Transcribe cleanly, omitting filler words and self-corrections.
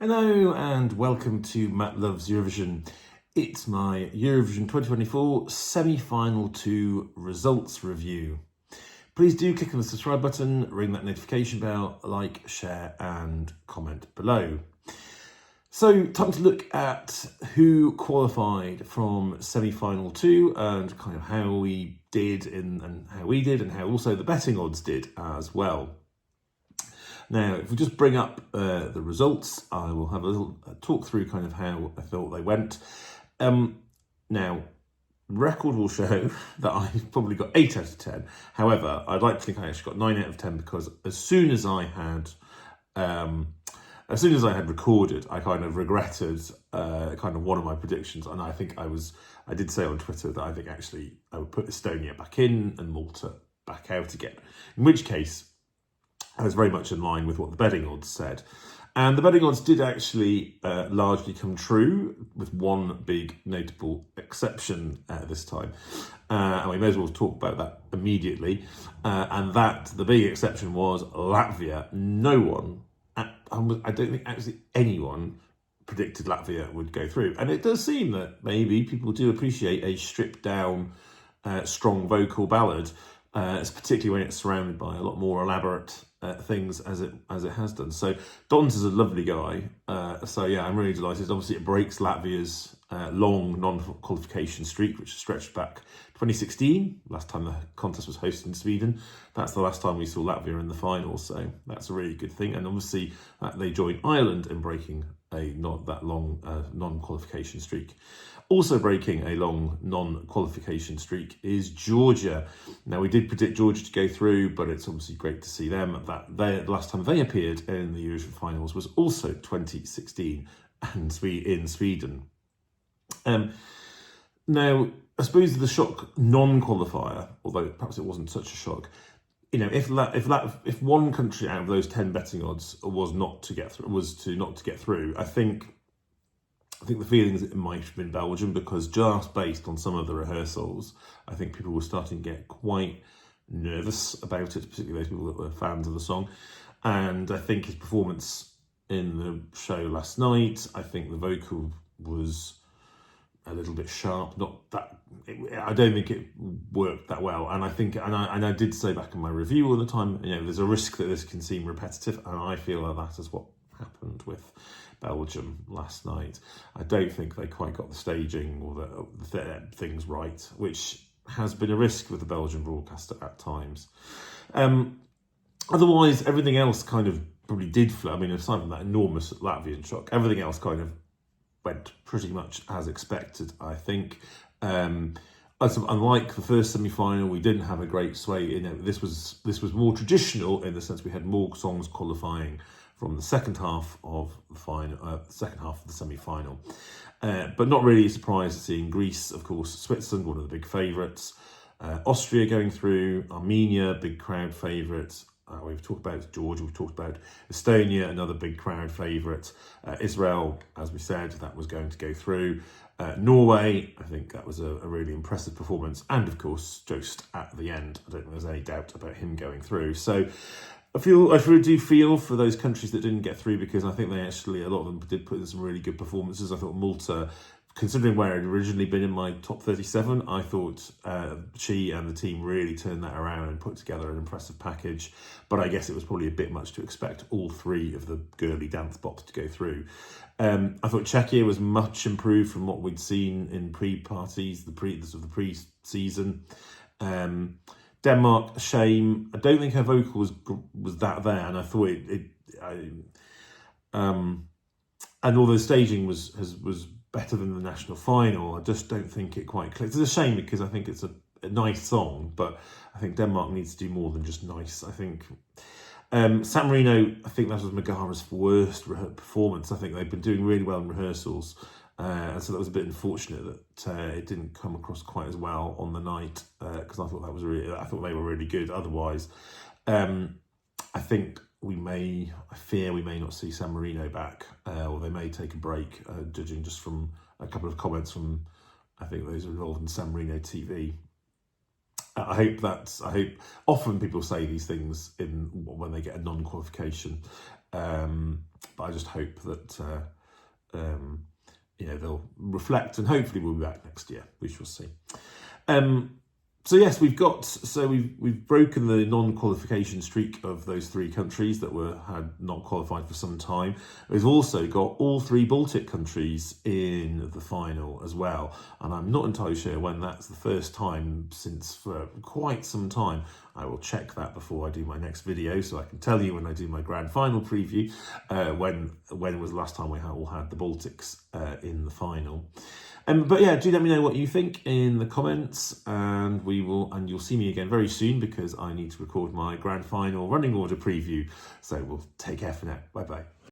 Hello and welcome to Matt Loves Eurovision. It's my Eurovision 2024 semi-final 2 results review. Please do click on the subscribe button, ring that notification bell, like, share and comment below. So time to look at who qualified from semi-final 2 and kind of how we did and how also the betting odds did as well. Now, if we just bring up the results, I will have a little talk through kind of how I thought they went. Now, record will show that I've probably got 8 out of 10. However, I'd like to think I actually got 9 out of 10 because as soon as I had recorded, I kind of regretted kind of one of my predictions, and I think I did say on Twitter that I think actually I would put Estonia back in and Malta back out again. In which case, I was very much in line with what the betting odds said. And the betting odds did actually largely come true, with one big notable exception this time. And we may as well talk about that immediately. And the big exception was Latvia. No one, I don't think actually anyone, predicted Latvia would go through. And it does seem that maybe people do appreciate a stripped down, strong vocal ballad, particularly when it's surrounded by a lot more elaborate things as it has done. So Dons is a lovely guy. So yeah, I'm really delighted. Obviously, it breaks Latvia's long non-qualification streak, which stretched back 2016, last time the contest was hosted in Sweden. That's the last time we saw Latvia in the final, so that's a really good thing. And obviously, they join Ireland in breaking a not that long non-qualification streak. Also breaking a long non-qualification streak is Georgia. Now, we did predict Georgia to go through, but it's obviously great to see them. The last time they appeared in the Eurovision finals was also 2016 and in Sweden. Now, I suppose the shock non-qualifier, although perhaps it wasn't such a shock, you know, if one country out of those 10 betting odds was to not to get through, I think the feeling is it might have been Belgium, because just based on some of the rehearsals, I think people were starting to get quite nervous about it, particularly those people that were fans of the song. And I think his performance in the show last night, I think the vocal was a little bit sharp. I don't think it worked that well. And I think, and I did say back in my review all the time, you know, there's a risk that this can seem repetitive, and I feel like that is what happened with Belgium last night. I don't think they quite got the staging or the things right, which has been a risk with the Belgian broadcaster at times. Otherwise, everything else kind of probably did flow. I mean, aside from that enormous Latvian shock, everything else kind of went pretty much as expected, I think. Unlike the first semi-final, we didn't have a great sway. You know, this was more traditional in the sense we had more songs qualifying from the second half of the semi-final. But not really surprised seeing Greece, of course, Switzerland, one of the big favourites, Austria going through, Armenia, big crowd favourite. We've talked about Georgia, we've talked about Estonia, another big crowd favourite. Israel, as we said, that was going to go through. Norway, I think that was a really impressive performance. And of course, Jost at the end. I don't think there's any doubt about him going through. So I really do feel for those countries that didn't get through, because I think a lot of them did put in some really good performances. I thought Malta, considering where it had originally been in my top 37, I thought she and the team really turned that around and put together an impressive package. But I guess it was probably a bit much to expect all 3 of the girly dance bops to go through. I thought Czechia was much improved from what we'd seen in pre-season. Denmark, a shame. I don't think her vocal was that there, and I thought and although staging was better than the national final, I just don't think it quite clicked. It's a shame, because I think it's a nice song, but I think Denmark needs to do more than just nice. I think San Marino, I think that was Megara's worst performance. I think they've been doing really well in rehearsals. And so that was a bit unfortunate that it didn't come across quite as well on the night, because I thought they were really good. Otherwise, I fear we may not see San Marino back, or they may take a break, judging just from a couple of comments from, I think, those involved in San Marino TV. I hope often people say these things when they get a non-qualification, But I just hope that they'll reflect, and hopefully we'll be back next year. We shall see. So yes, we've broken the non-qualification streak of those 3 countries that had not qualified for some time. We've also got all 3 Baltic countries in the final as well, and I'm not entirely sure when that's the first time since for quite some time. I will check that before I do my next video, so I can tell you when I do my grand final preview when was the last time we all had the Baltics in the final. But yeah, do let me know what you think in the comments, and you'll see me again very soon because I need to record my grand final running order preview. So we'll take care for now. Bye bye.